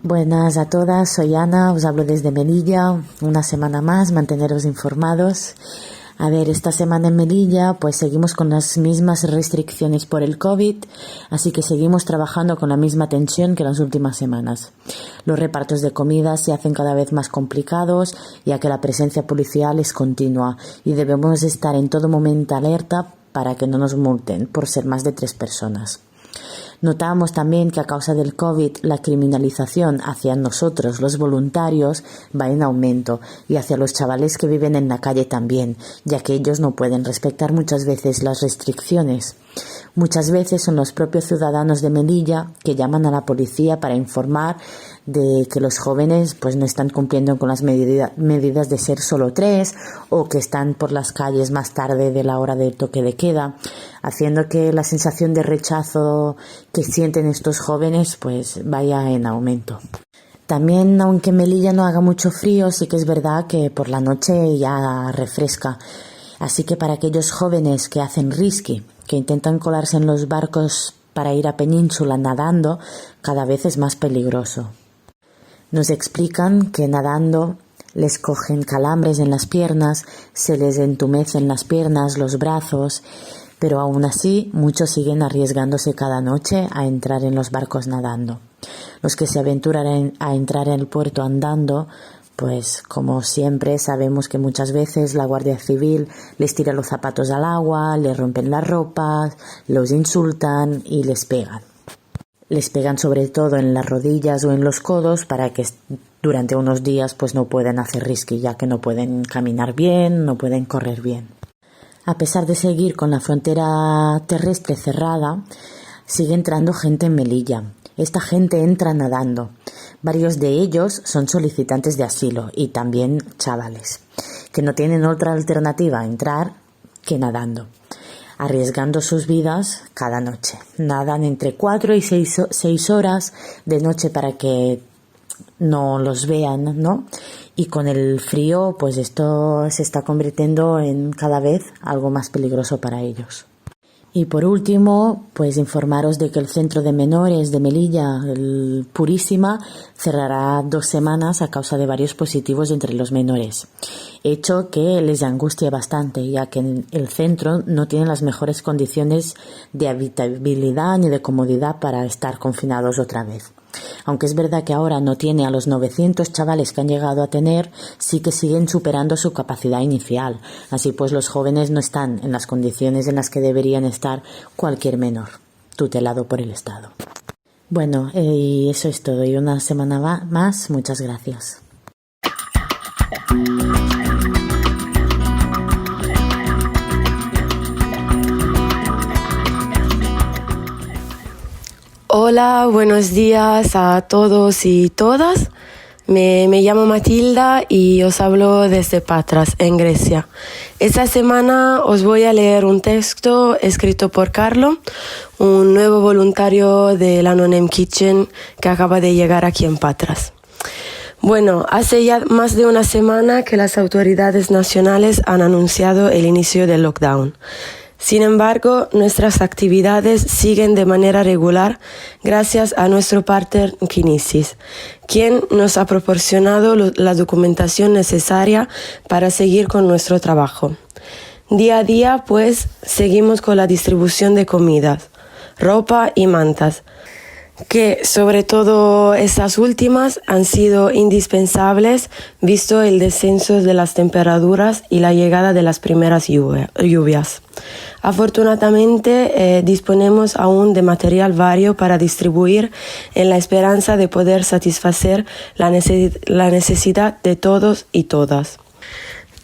Buenas a todas, soy Ana, os hablo desde Melilla, una semana más, manteneros informados. A ver, esta semana en Melilla pues seguimos con las mismas restricciones por el COVID, así que seguimos trabajando con la misma tensión que las últimas semanas. Los repartos de comida se hacen cada vez más complicados, ya que la presencia policial es continua y debemos estar en todo momento alerta para que no nos multen por ser más de 3 personas. Notamos también que a causa del COVID la criminalización hacia nosotros, los voluntarios, va en aumento y hacia los chavales que viven en la calle también, ya que ellos no pueden respetar muchas veces las restricciones. Muchas veces son los propios ciudadanos de Melilla que llaman a la policía para informar de que los jóvenes pues no están cumpliendo con las medidas de ser solo 3 o que están por las calles más tarde de la hora del toque de queda, haciendo que la sensación de rechazo que sienten estos jóvenes pues vaya en aumento. También, aunque en Melilla no haga mucho frío, sí que es verdad que por la noche ya refresca. Así que para aquellos jóvenes que hacen risky, que intentan colarse en los barcos para ir a Península nadando, cada vez es más peligroso. Nos explican que nadando les cogen calambres en las piernas, se les entumecen las piernas, los brazos, pero aún así muchos siguen arriesgándose cada noche a entrar en los barcos nadando. Los que se aventuran a entrar en el puerto andando, pues como siempre sabemos que muchas veces la Guardia Civil les tira los zapatos al agua, les rompen las ropas, los insultan y les pegan. Les pegan sobre todo en las rodillas o en los codos para que durante unos días pues no puedan hacer risky, ya que no pueden caminar bien, no pueden correr bien. A pesar de seguir con la frontera terrestre cerrada, sigue entrando gente en Melilla. Esta gente entra nadando. Varios de ellos son solicitantes de asilo y también chavales, que no tienen otra alternativa a entrar que nadando, arriesgando sus vidas cada noche. Nadan entre 4 y 6 horas de noche para que no los vean, ¿no? Y con el frío, pues esto se está convirtiendo en cada vez algo más peligroso para ellos. Y por último, pues informaros de que el centro de menores de Melilla, el Purísima, cerrará 2 semanas a causa de varios positivos entre los menores, hecho que les angustia bastante, ya que el centro no tiene las mejores condiciones de habitabilidad ni de comodidad para estar confinados otra vez. Aunque es verdad que ahora no tiene a los 900 chavales que han llegado a tener, sí que siguen superando su capacidad inicial. Así pues los jóvenes no están en las condiciones en las que deberían estar cualquier menor, tutelado por el Estado. Bueno, y eso es todo. Y una semana más, muchas gracias. Hola, buenos días a todos y todas. Me llamo Matilda y os hablo desde Patras, en Grecia. Esta semana os voy a leer un texto escrito por Carlo, un nuevo voluntario del Anonym Kitchen que acaba de llegar aquí en Patras. Bueno, hace ya más de una semana que las autoridades nacionales han anunciado el inicio del lockdown. Sin embargo, nuestras actividades siguen de manera regular gracias a nuestro partner Kinesis, quien nos ha proporcionado la documentación necesaria para seguir con nuestro trabajo. Día a día, pues, seguimos con la distribución de comidas, ropa y mantas, que sobre todo estas últimas han sido indispensables visto el descenso de las temperaturas y la llegada de las primeras lluvias. Afortunadamente disponemos aún de material vario para distribuir en la esperanza de poder satisfacer la necesidad de todos y todas.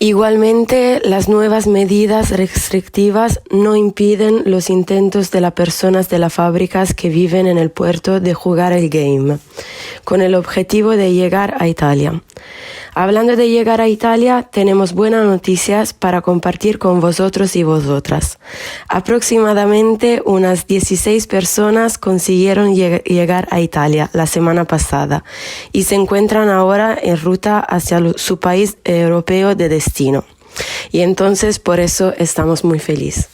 Igualmente, las nuevas medidas restrictivas no impiden los intentos de las personas de las fábricas que viven en el puerto de jugar el game, con el objetivo de llegar a Italia. Hablando de llegar a Italia, tenemos buenas noticias para compartir con vosotros y vosotras. Aproximadamente unas 16 personas consiguieron llegar a Italia la semana pasada y se encuentran ahora en ruta hacia su país europeo de destino. Y entonces por eso estamos muy felices.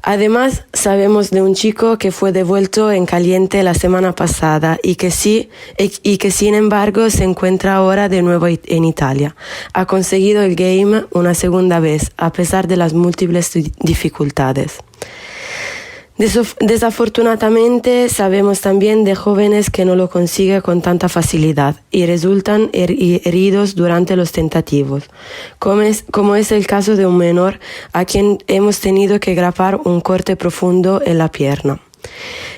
Además, sabemos de un chico que fue devuelto en caliente la semana pasada y que sin embargo se encuentra ahora de nuevo en Italia. Ha conseguido el game una segunda vez, a pesar de las múltiples dificultades. Desafortunadamente, sabemos también de jóvenes que no lo consiguen con tanta facilidad y resultan heridos durante los tentativos, como es el caso de un menor a quien hemos tenido que grapar un corte profundo en la pierna.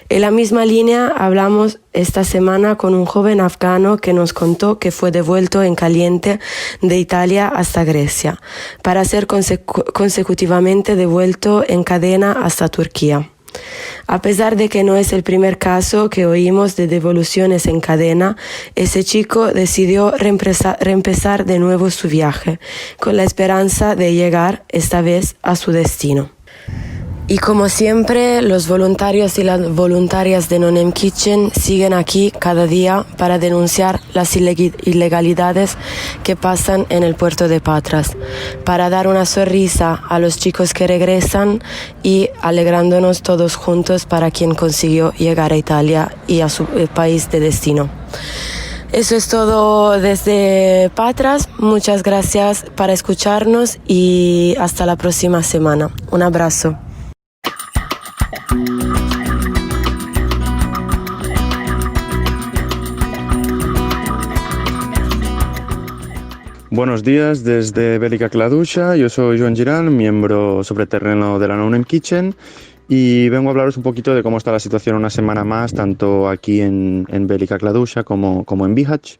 En la misma línea hablamos esta semana con un joven afgano que nos contó que fue devuelto en caliente de Italia hasta Grecia, para ser consecutivamente devuelto en cadena hasta Turquía. A pesar de que no es el primer caso que oímos de devoluciones en cadena, ese chico decidió reempezar de nuevo su viaje, con la esperanza de llegar esta vez a su destino. Y como siempre, los voluntarios y las voluntarias de No-Name Kitchen siguen aquí cada día para denunciar las ilegalidades que pasan en el puerto de Patras, para dar una sonrisa a los chicos que regresan y alegrándonos todos juntos para quien consiguió llegar a Italia y a su país de destino. Eso es todo desde Patras. Muchas gracias por escucharnos y hasta la próxima semana. Un abrazo. Buenos días desde Velika Kladuša, yo soy Joan Giralt, miembro sobre terreno de la No-Name Kitchen y vengo a hablaros un poquito de cómo está la situación una semana más, tanto aquí en Velika Kladuša como en Bihać.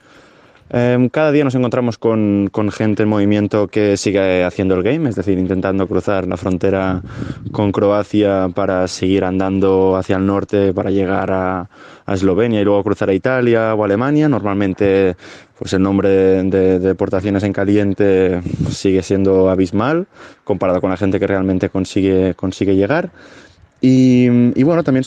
Cada día nos encontramos con gente en movimiento que sigue haciendo el game, es decir, intentando cruzar la frontera con Croacia para seguir andando hacia el norte para llegar a Eslovenia y luego cruzar a Italia o Alemania. Normalmente pues el nombre de deportaciones en caliente sigue siendo abismal comparado con la gente que realmente consigue llegar. Y bueno, también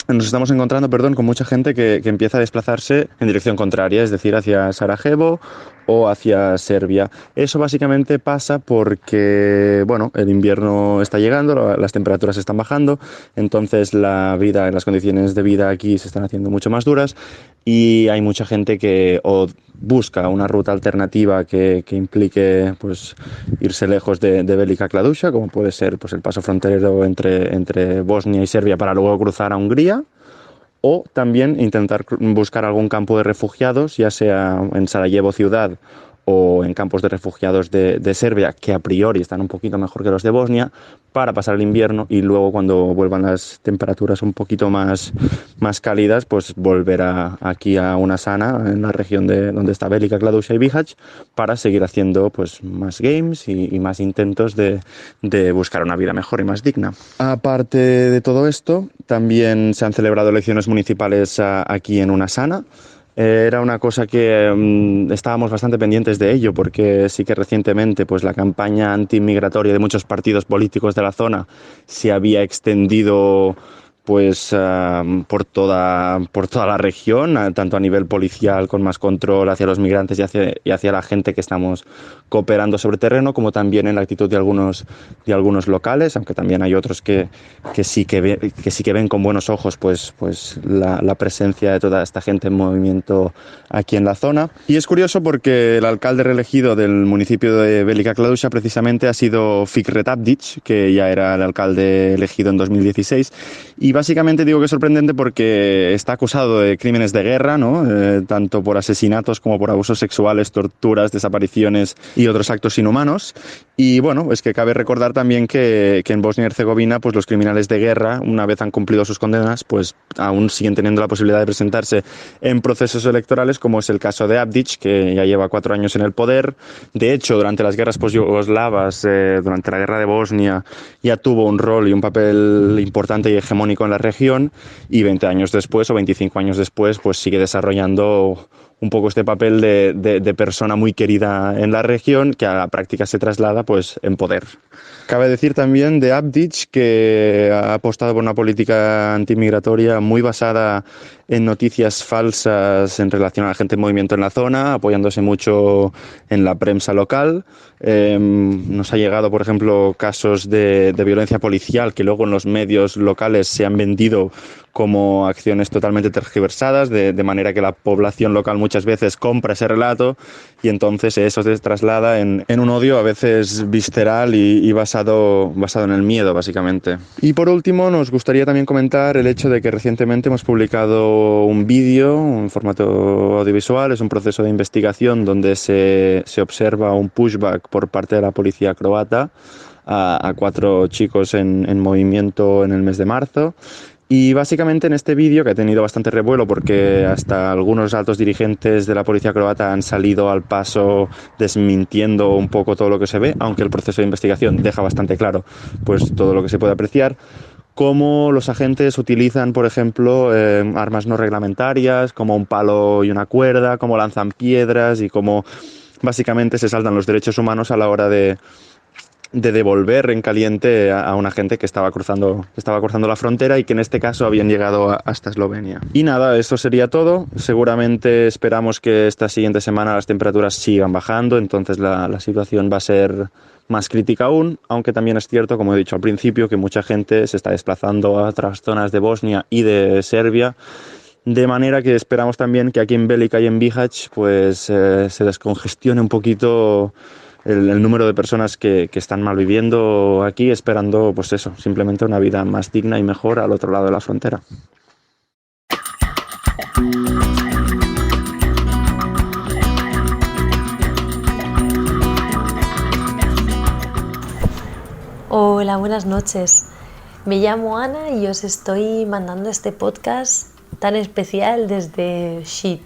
nos estamos encontrando, con mucha gente que empieza a desplazarse en dirección contraria, es decir, hacia Sarajevo o hacia Serbia. Eso básicamente pasa porque, el invierno está llegando, las temperaturas están bajando, entonces las condiciones de vida aquí se están haciendo mucho más duras y hay mucha gente que o busca una ruta alternativa que implique irse lejos de Velika Kladuša, como puede ser el paso fronterero entre Bosnia y Serbia para luego cruzar a Hungría, o también intentar buscar algún campo de refugiados, ya sea en Sarajevo ciudad o en campos de refugiados de Serbia, que a priori están un poquito mejor que los de Bosnia, para pasar el invierno y luego cuando vuelvan las temperaturas un poquito más cálidas, pues volver aquí a una sana, en la región donde está Velika Kladuša y Bihać, para seguir haciendo más games y más intentos de buscar una vida mejor y más digna. Aparte de todo esto, también se han celebrado elecciones municipales aquí en una sana. Era una cosa que estábamos bastante pendientes de ello, porque sí que recientemente la campaña antimigratoria de muchos partidos políticos de la zona se había extendido por toda la región, tanto a nivel policial con más control hacia los migrantes y hacia la gente que estamos cooperando sobre terreno, como también en la actitud de algunos locales, aunque también hay otros que sí que ven con buenos ojos la presencia de toda esta gente en movimiento aquí en la zona. Y es curioso porque el alcalde reelegido del municipio de Velika Kladuša precisamente ha sido Fikret Abdić, que ya era el alcalde elegido en 2016, y básicamente digo que es sorprendente porque está acusado de crímenes de guerra, ¿no? Tanto por asesinatos como por abusos sexuales, torturas, desapariciones y otros actos inhumanos. Y bueno, es que cabe recordar también que en Bosnia y Herzegovina, pues los criminales de guerra, una vez han cumplido sus condenas, pues aún siguen teniendo la posibilidad de presentarse en procesos electorales, como es el caso de Abdic, que ya lleva 4 años en el poder. De hecho, durante las guerras posyugoslavas, durante la guerra de Bosnia, ya tuvo un rol y un papel importante y hegemónico en la región, y 20 años después o 25 años después, pues sigue desarrollando un poco este papel de persona muy querida en la región, que a la práctica se traslada pues en poder. Cabe decir también de Abdic que ha apostado por una política antimigratoria muy basada en noticias falsas en relación a la gente en movimiento en la zona, apoyándose mucho en la prensa local. Nos ha llegado, por ejemplo, casos de violencia policial que luego en los medios locales se han vendido como acciones totalmente tergiversadas, de manera que la población local muchas veces compra ese relato y entonces eso se traslada en un odio a veces visceral y basado en el miedo, básicamente. Y por último, nos gustaría también comentar el hecho de que recientemente hemos publicado un vídeo en formato audiovisual. Es un proceso de investigación donde se observa un pushback por parte de la policía croata a 4 chicos en movimiento en el mes de marzo. Y básicamente en este vídeo, que ha tenido bastante revuelo porque hasta algunos altos dirigentes de la policía croata han salido al paso desmintiendo un poco todo lo que se ve, aunque el proceso de investigación deja bastante claro pues todo lo que se puede apreciar, cómo los agentes utilizan, por ejemplo, armas no reglamentarias, como un palo y una cuerda, cómo lanzan piedras y cómo básicamente se saltan los derechos humanos a la hora de devolver en caliente a una gente que estaba cruzando la frontera y que en este caso habían llegado hasta Eslovenia. Y nada, esto sería todo. Seguramente esperamos que esta siguiente semana las temperaturas sigan bajando, entonces la situación va a ser más crítica aún, aunque también es cierto, como he dicho al principio, que mucha gente se está desplazando a otras zonas de Bosnia y de Serbia, de manera que esperamos también que aquí en Velica y en Bihać pues se descongestione un poquito el número de personas que están malviviendo aquí, esperando pues eso, simplemente una vida más digna y mejor al otro lado de la frontera. Hola, buenas noches. Me llamo Ana y os estoy mandando este podcast tan especial desde Šid.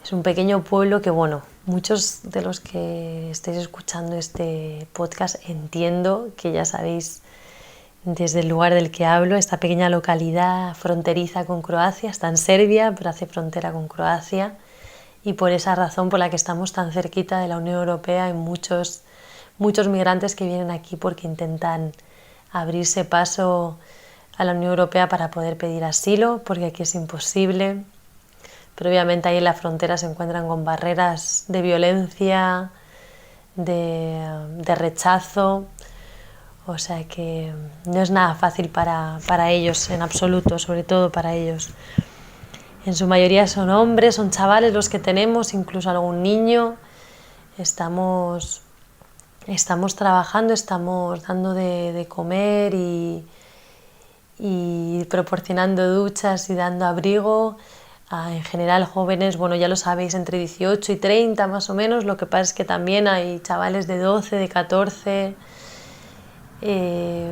Es un pequeño pueblo que, bueno, muchos de los que estéis escuchando este podcast entiendo que ya sabéis desde el lugar del que hablo. Esta pequeña localidad fronteriza con Croacia, está en Serbia, pero hace frontera con Croacia, y por esa razón por la que estamos tan cerquita de la Unión Europea hay muchos migrantes que vienen aquí porque intentan abrirse paso a la Unión Europea para poder pedir asilo, porque aquí es imposible. Pero obviamente ahí en la frontera se encuentran con barreras de violencia, de rechazo, o sea que no es nada fácil para ellos en absoluto, sobre todo para ellos. En su mayoría son hombres, son chavales los que tenemos, incluso algún niño. Estamos trabajando, estamos dando de comer y proporcionando duchas y dando abrigo. En general jóvenes, bueno, ya lo sabéis, entre 18 y 30 más o menos. Lo que pasa es que también hay chavales de 12, de 14,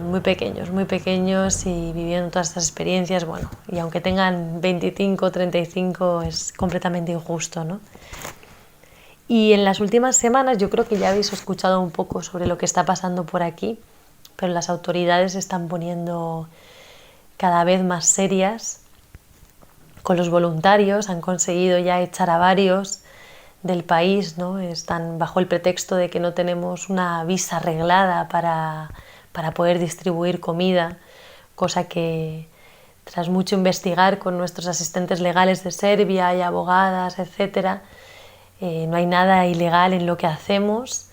muy pequeños y viviendo todas estas experiencias, bueno, y aunque tengan 25 o 35 es completamente injusto, ¿no? Y en las últimas semanas yo creo que ya habéis escuchado un poco sobre lo que está pasando por aquí, pero las autoridades se están poniendo cada vez más serias con los voluntarios. Han conseguido ya echar a varios del país, ¿no? Están bajo el pretexto de que no tenemos una visa arreglada para poder distribuir comida, cosa que tras mucho investigar con nuestros asistentes legales de Serbia y abogadas, etcétera, no hay nada ilegal en lo que hacemos.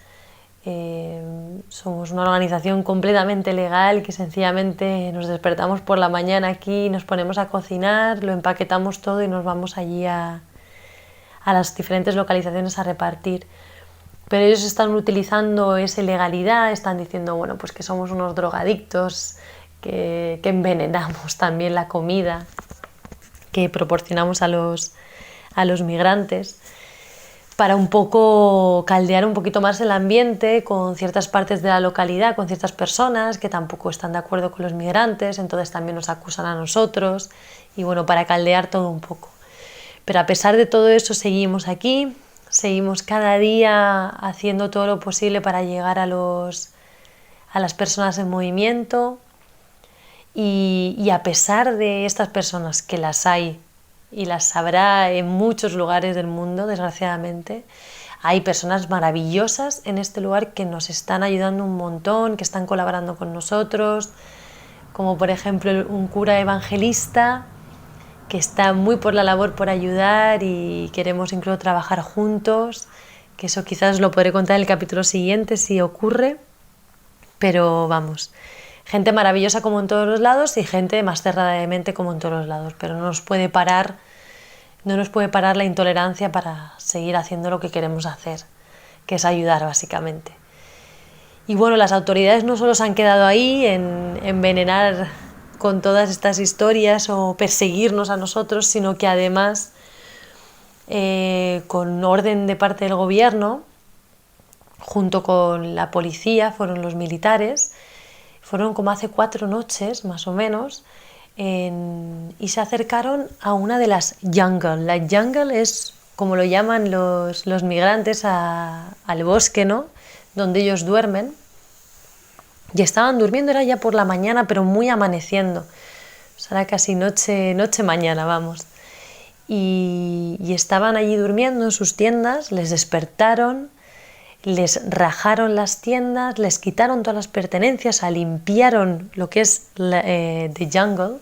Somos una organización completamente legal que sencillamente nos despertamos por la mañana aquí, nos ponemos a cocinar, lo empaquetamos todo y nos vamos allí a las diferentes localizaciones a repartir. Pero ellos están utilizando esa ilegalidad, están diciendo, bueno, pues que somos unos drogadictos, que envenenamos también la comida que proporcionamos a los migrantes. para un poco caldear un poquito más el ambiente con ciertas partes de la localidad, con ciertas personas que tampoco están de acuerdo con los migrantes, entonces también nos acusan a nosotros y bueno, para caldear todo un poco. Pero a pesar de todo eso seguimos aquí, seguimos cada día haciendo todo lo posible para llegar a las personas en movimiento y a pesar de estas personas, que las hay y las habrá en muchos lugares del mundo, desgraciadamente, hay personas maravillosas en este lugar que nos están ayudando un montón, que están colaborando con nosotros, como por ejemplo un cura evangelista que está muy por la labor por ayudar y queremos incluso trabajar juntos, que eso quizás lo podré contar en el capítulo siguiente si ocurre, pero vamos, gente maravillosa como en todos los lados y gente más cerrada de mente como en todos los lados, pero no nos puede parar la intolerancia para seguir haciendo lo que queremos hacer, que es ayudar básicamente. Y bueno, las autoridades no solo se han quedado ahí en envenenar con todas estas historias o perseguirnos a nosotros, sino que además, con orden de parte del gobierno, junto con la policía, fueron los militares, fueron como hace 4 noches más o menos, y se acercaron a una de las jungle. La jungle es como lo llaman los migrantes al bosque, ¿no? Donde ellos duermen. Y estaban durmiendo, era ya por la mañana, pero muy amaneciendo. O sea, era casi noche-mañana, vamos. Y estaban allí durmiendo en sus tiendas, les despertaron, les rajaron las tiendas, les quitaron todas las pertenencias, limpiaron lo que es the jungle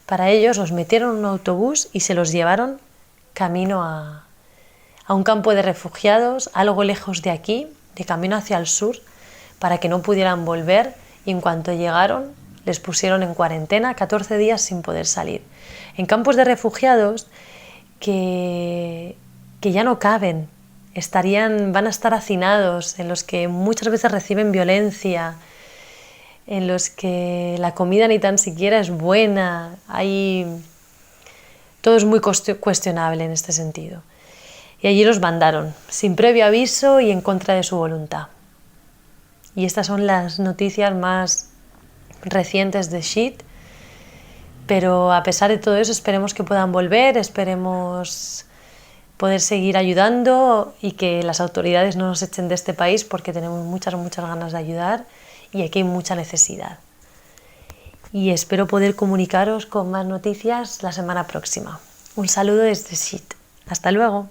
para ellos, los metieron en un autobús y se los llevaron camino a un campo de refugiados, algo lejos de aquí, de camino hacia el sur, para que no pudieran volver, y en cuanto llegaron les pusieron en cuarentena 14 días sin poder salir. En campos de refugiados que ya no caben, van a estar hacinados, en los que muchas veces reciben violencia, en los que la comida ni tan siquiera es buena, todo es muy cuestionable en este sentido. Y allí los mandaron, sin previo aviso y en contra de su voluntad. Y estas son las noticias más recientes de Sheet, pero a pesar de todo eso esperemos que puedan volver, esperemos poder seguir ayudando y que las autoridades no nos echen de este país, porque tenemos muchas ganas de ayudar y aquí hay mucha necesidad. Y espero poder comunicaros con más noticias la semana próxima. Un saludo desde Sheet. Hasta luego.